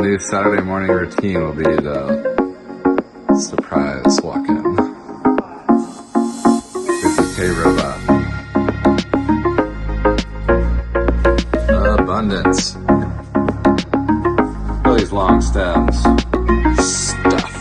new Saturday morning routine will be the surprise walk-in. Here's the K-Robot. Abundance. Look at these long stems. Stuffed.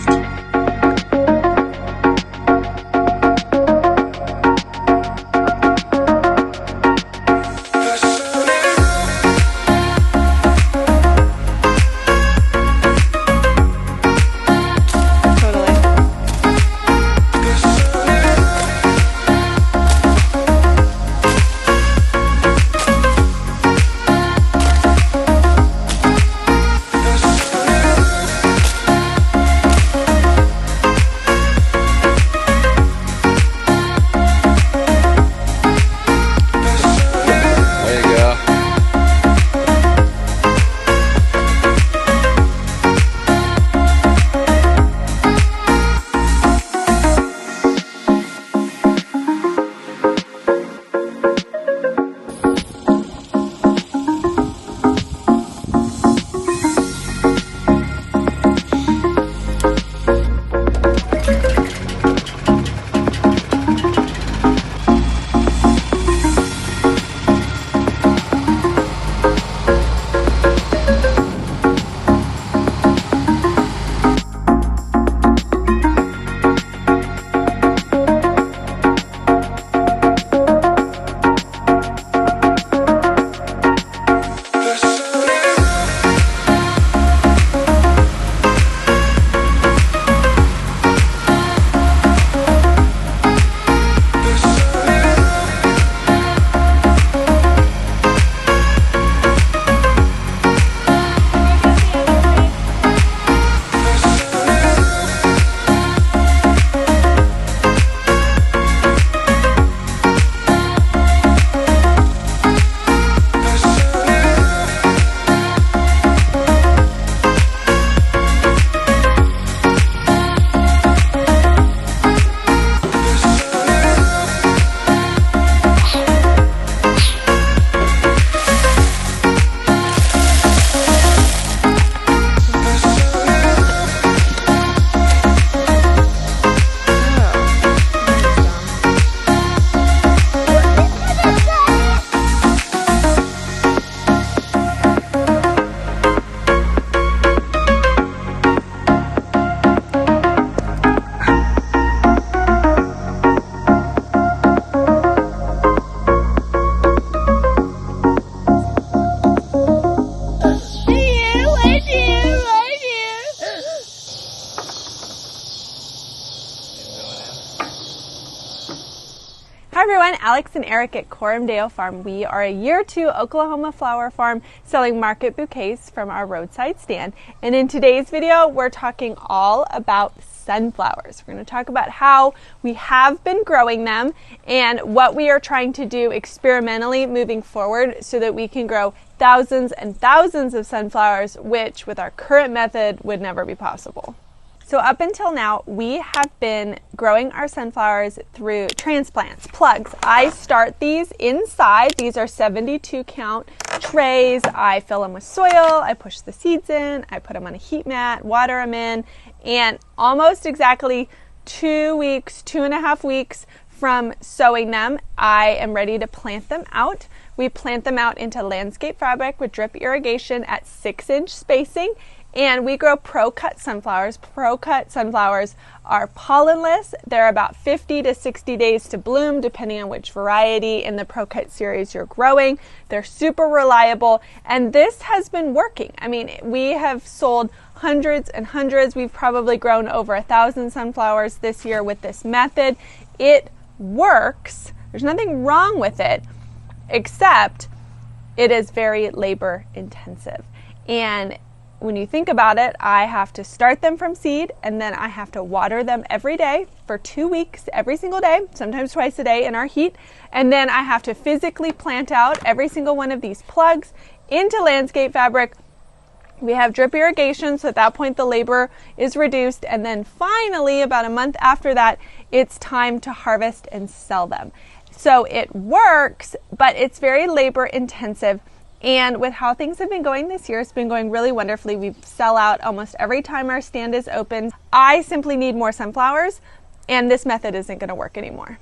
Hi everyone, Alex and Eric at Corumdale Farm. We are a year 2 Oklahoma flower farm selling market bouquets from our roadside stand. And in today's video, we're talking all about sunflowers. We're going to talk about how we have been growing them and what we are trying to do experimentally moving forward so that we can grow thousands and thousands of sunflowers, which with our current method would never be possible. So up until now, we have been growing our sunflowers through transplants, plugs. I start these inside. These are 72 count trays. I fill them with soil. I push the seeds in. I put them on a heat mat, water them in, and almost exactly 2 weeks, 2.5 weeks from sowing them, I am ready to plant them out. We plant them out into landscape fabric with drip irrigation at 6-inch spacing. And we grow pro-cut sunflowers. Pro-cut sunflowers are pollenless. They're about 50 to 60 days to bloom, depending on which variety in the pro-cut series you're growing. They're super reliable, and this has been working. I mean, we have sold hundreds and hundreds. We've probably grown over 1,000 sunflowers this year with this method. It works. There's nothing wrong with it, except it is very labor intensive. And when you think about it, I have to start them from seed, and then I have to water them every day for 2 weeks, every single day, sometimes twice a day in our heat. And then I have to physically plant out every single one of these plugs into landscape fabric. We have drip irrigation, so at that point the labor is reduced. And then finally, about a month after that, it's time to harvest and sell them. So it works, but it's very labor intensive. And with how things have been going this year, it's been going really wonderfully. We sell out almost every time our stand is open. I simply need more sunflowers, and this method isn't going to work anymore.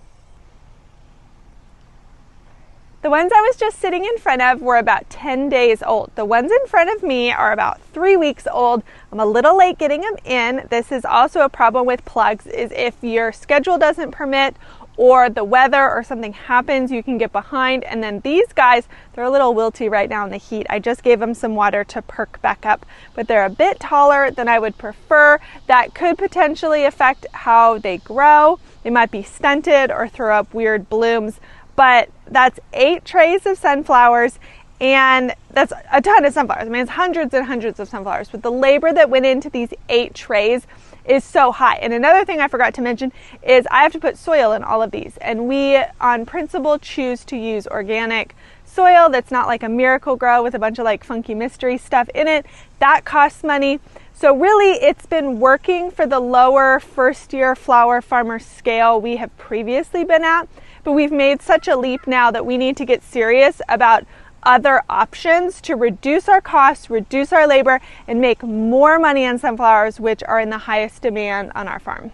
The ones I was just sitting in front of were about 10 days old. The ones in front of me are about 3 weeks old. I'm a little late getting them in. This is also a problem with plugs, is if your schedule doesn't permit or the weather or something happens, you can get behind. And then these guys, they're a little wilty right now in the heat. I just gave them some water to perk back up, but they're a bit taller than I would prefer. That could potentially affect how they grow. They might be stunted or throw up weird blooms. But that's 8 trays of sunflowers, and that's a ton of sunflowers. I mean, it's hundreds and hundreds of sunflowers, but the labor that went into these 8 trays is so high. And another thing I forgot to mention is I have to put soil in all of these, and we on principle choose to use organic soil that's not like a Miracle Grow with a bunch of like funky mystery stuff in it. That costs money. So really, it's been working for the lower first-year flower farmer scale we have previously been at, but we've made such a leap now that we need to get serious about other options to reduce our costs, reduce our labor, and make more money on sunflowers, which are in the highest demand on our farm.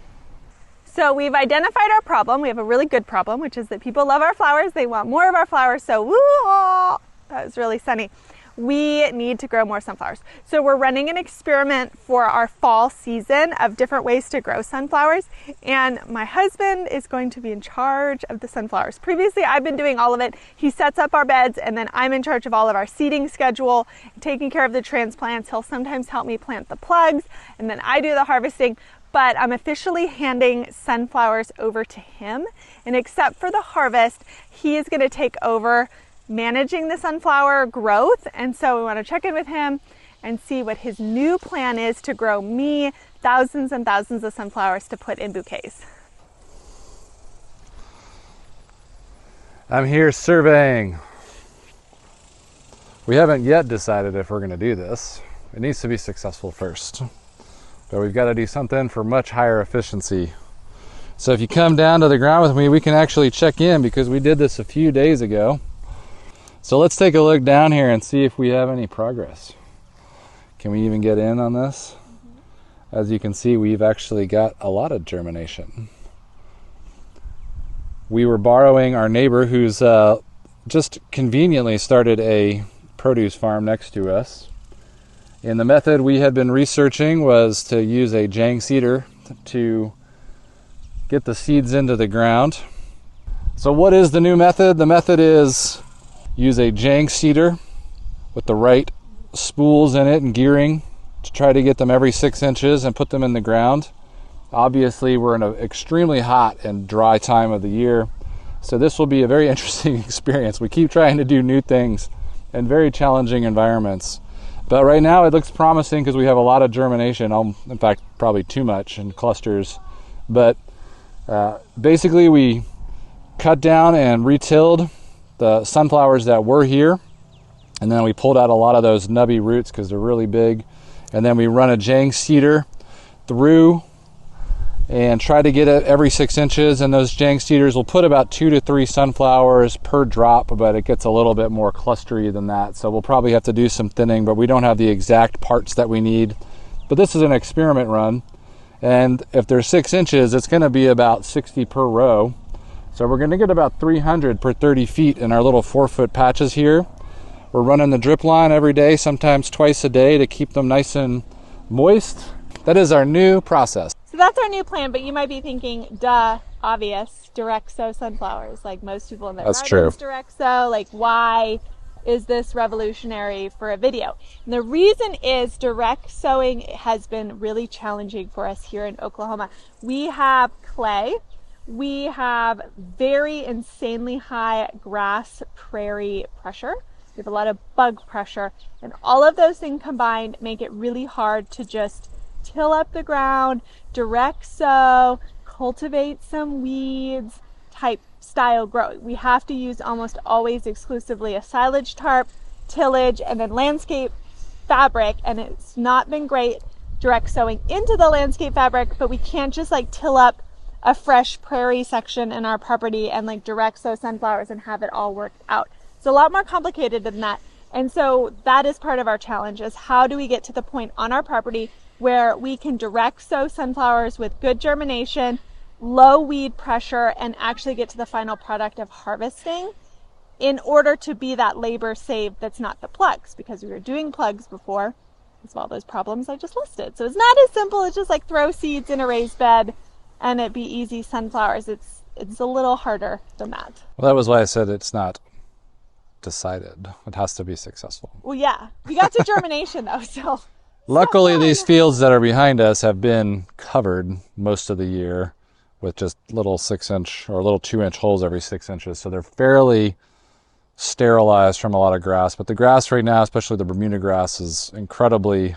So we've identified our problem. We have a really good problem, which is that people love our flowers. They want more of our flowers. So woo, that was really sunny. We need to grow more sunflowers. So we're running an experiment for our fall season of different ways to grow sunflowers. And my husband is going to be in charge of the sunflowers. Previously, I've been doing all of it. He sets up our beds, and then I'm in charge of all of our seeding schedule, taking care of the transplants. He'll sometimes help me plant the plugs, and then I do the harvesting. But I'm officially handing sunflowers over to him. And except for the harvest, he is going to take over managing the sunflower growth. And so we want to check in with him and see what his new plan is to grow me thousands and thousands of sunflowers to put in bouquets. I'm here surveying. We haven't yet decided if we're going to do this. It needs to be successful first. But we've got to do something for much higher efficiency. So if you come down to the ground with me, we can actually check in because we did this a few days ago. So let's take a look down here and see if we have any progress. Can we even get in on this? As you can see, we've actually got a lot of germination. We were borrowing our neighbor who's just conveniently started a produce farm next to us. And the method we had been researching was to use a jang seeder to get the seeds into the ground. So what is the new method? The method is use a jang seeder with the right spools in it and gearing to try to get them every 6 inches and put them in the ground. Obviously, we're in an extremely hot and dry time of the year, so this will be a very interesting experience. We keep trying to do new things in very challenging environments. But right now it looks promising because we have a lot of germination, in fact, probably too much in clusters. But basically we cut down and retilled the sunflowers that were here, and then we pulled out a lot of those nubby roots because they're really big, and then we run a jang seeder through and try to get it every 6 inches, and those jang seeders will put about 2 to 3 sunflowers per drop, but it gets a little bit more clustery than that, so we'll probably have to do some thinning, but we don't have the exact parts that we need. But this is an experiment run, and if they're 6 inches, it's going to be about 60 per row. So we're going to get about 300 per 30 feet in our little 4-foot patches here. We're running the drip line every day, sometimes twice a day, to keep them nice and moist. That is our new process. So that's our new plan, but you might be thinking, duh, obvious, direct sow sunflowers. Like most people in their gardens direct sow. Like, why is this revolutionary for a video? And the reason is direct sowing has been really challenging for us here in Oklahoma. We have clay. We have very insanely high grass prairie pressure. We have a lot of bug pressure, and all of those things combined make it really hard to just till up the ground, direct sow, cultivate some weeds type style growing. We have to use almost always exclusively a silage tarp, tillage, and then landscape fabric, and it's not been great direct sowing into the landscape fabric, but we can't just like till up a fresh prairie section in our property and like direct sow sunflowers and have it all worked out. It's a lot more complicated than that. And so that is part of our challenge, is how do we get to the point on our property where we can direct sow sunflowers with good germination, low weed pressure, and actually get to the final product of harvesting in order to be that labor saved that's not the plugs, because we were doing plugs before with all those problems I just listed. So it's not as simple as just like throw seeds in a raised bed and it be easy sunflowers. It's a little harder than that. Well, that was why I said it's not decided. It has to be successful. Well, yeah, we got to germination though, so. Luckily, these fields that are behind us have been covered most of the year with just little 6-inch or little 2-inch holes every 6 inches. So they're fairly sterilized from a lot of grass. But the grass right now, especially the Bermuda grass, is incredibly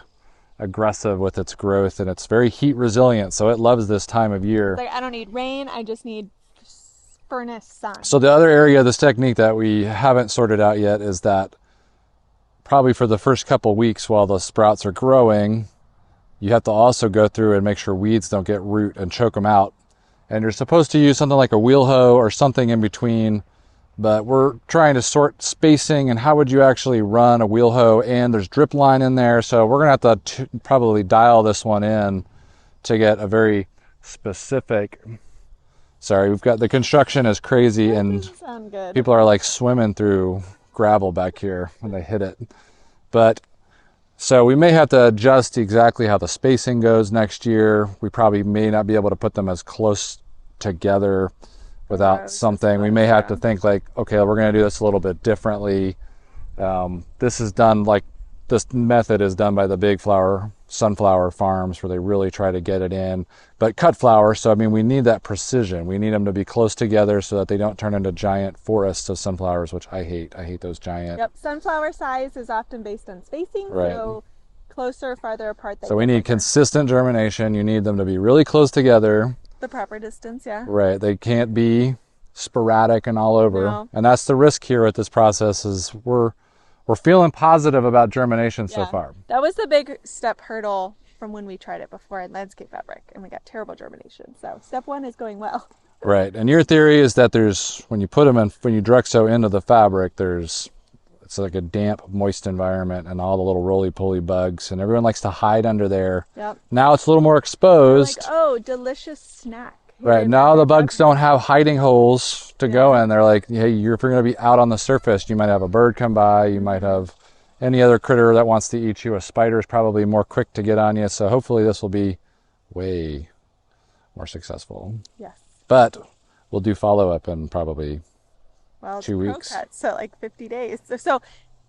aggressive with its growth, and it's very heat resilient. So it loves this time of year. Like, I don't need rain, I just need furnace sun. So the other area of this technique that we haven't sorted out yet is that probably for the first couple weeks while the sprouts are growing, you have to also go through and make sure weeds don't get root and choke them out. And you're supposed to use something like a wheel hoe or something in between, but we're trying to sort spacing and how would you actually run a wheel hoe, and there's drip line in there. So we're going to have to probably dial this one in to get a very specific. Sorry, we've got the construction is crazy and people are like swimming through gravel back here when they hit it. But so we may have to adjust exactly how the spacing goes next year. We probably may not be able to put them as close together without something. We may have to think like, okay, we're going to do this a little bit differently. This is done like this method is done by the big sunflower farms where they really try to get it in, but cut flower. So, I mean, we need that precision. We need them to be close together so that they don't turn into giant forests of sunflowers, which I hate. I hate those giant. Yep. Sunflower size is often based on spacing. Right. So closer, farther apart. So we need consistent germination. You need them to be really close together. The proper distance. Yeah. Right. They can't be sporadic and all over. No. And that's the risk here with this process is we're feeling positive about germination so far. That was the big step hurdle from when we tried it before in landscape fabric, and we got terrible germination. So step one is going well. Right. And your theory is that when you put them in, when you direct sow into the fabric, it's like a damp, moist environment and all the little roly-poly bugs, and everyone likes to hide under there. Yep. Now it's a little more exposed. Like, oh, delicious snack. Right. Now the bugs don't have hiding holes to go in. They're like, hey, if you're going to be out on the surface, you might have a bird come by. You might have any other critter that wants to eat you. A spider is probably more quick to get on you. So hopefully this will be way more successful. Yes. But we'll do follow-up in probably 2 weeks. So like 50 days. So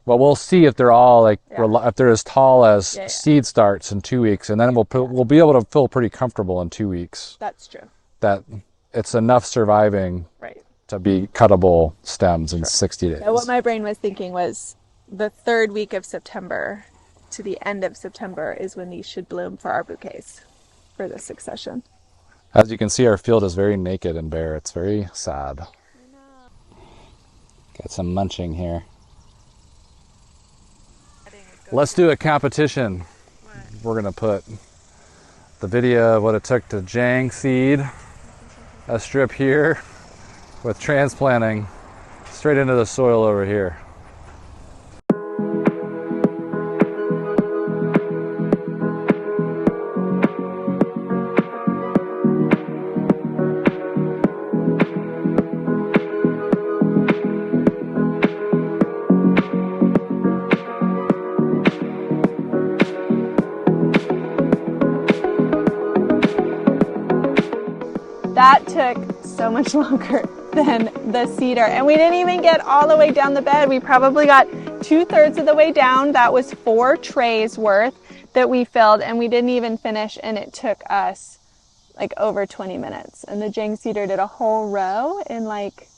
well, we'll see if they're all if they're as tall as seed starts in 2 weeks, and then we'll be able to feel pretty comfortable in 2 weeks. That's true. That it's enough surviving to be cuttable stems in 60 days. Now, what my brain was thinking was the third week of September to the end of September is when these should bloom for our bouquets for this succession. As you can see, our field is very naked and bare. It's very sad. I know. Got some munching here. Let's do a competition. What? We're going to put the video of what it took to jang seed a strip here with transplanting straight into the soil over here. That took so much longer than the cedar, and we didn't even get all the way down the bed. We probably got 2/3 of the way down. That was 4 trays worth that we filled, and we didn't even finish, and it took us like over 20 minutes. And the jang cedar did a whole row in like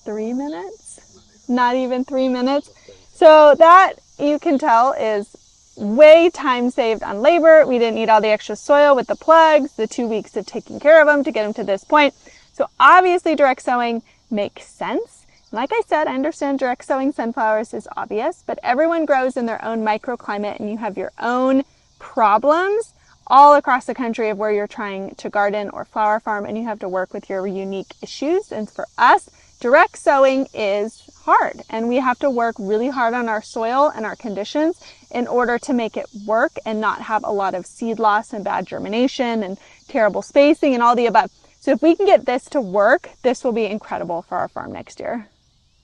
3 minutes, not even 3 minutes. So that, you can tell, is way time saved on labor. We didn't need all the extra soil with the plugs, the 2 weeks of taking care of them to get them to this point. So obviously direct sowing makes sense. And like I said, I understand direct sowing sunflowers is obvious, but everyone grows in their own microclimate, and you have your own problems all across the country of where you're trying to garden or flower farm, and you have to work with your unique issues. And for us, direct sowing is hard, and we have to work really hard on our soil and our conditions in order to make it work and not have a lot of seed loss and bad germination and terrible spacing and all the above. So if we can get this to work, this will be incredible for our farm next year.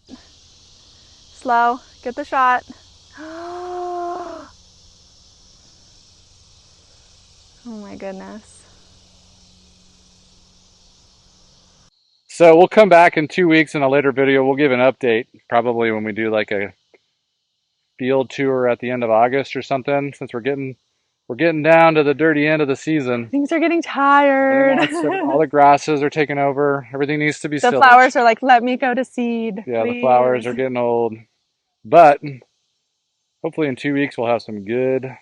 Slow, get the shot. Oh my goodness. So we'll come back in 2 weeks in a later video. We'll give an update, probably when we do like a field tour at the end of August or something, since we're getting down to the dirty end of the season. Things are getting tired. All the grasses are taking over. Everything needs to be The silage. flowers are like, let me go to seed. Yeah, please. the flowers are getting old. But hopefully in 2 weeks we'll have some good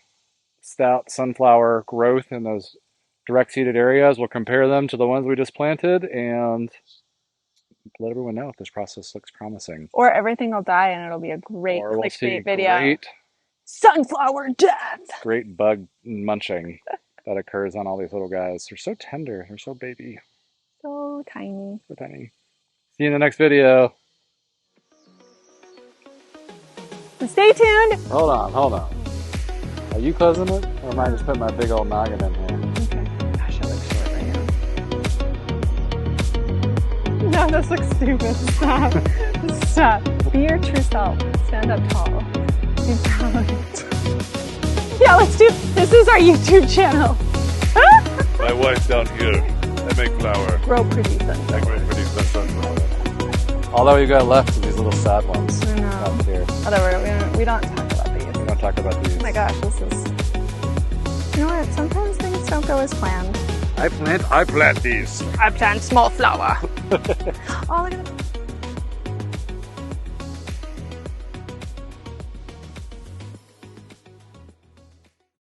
stout sunflower growth in those direct seeded areas. We'll compare them to the ones we just planted and let everyone know if this process looks promising. Or everything will die and it'll be a great clickbait video. Great sunflower death! Great bug munching that occurs on all these little guys. They're so tender. They're so baby. So tiny. So tiny. See you in the next video. Stay tuned. Hold on. Are you closing it? Or am I just putting my big old noggin in here? Okay. Gosh, I look short right now. No, this looks stupid. Stop. Stop. Be your true self. Stand up tall. Be proud. Yeah, let's do. This is our YouTube channel. My wife down here, I make flour. Grow pretty sunflower. I grow pretty sunflower. All that we got left is these little sad ones. I know. Up here. Whatever. We don't talk about these. We don't talk about these. Oh my gosh, this is. You know what? Sometimes things don't go as planned. I plant these. I plant small flower. Oh, look at that.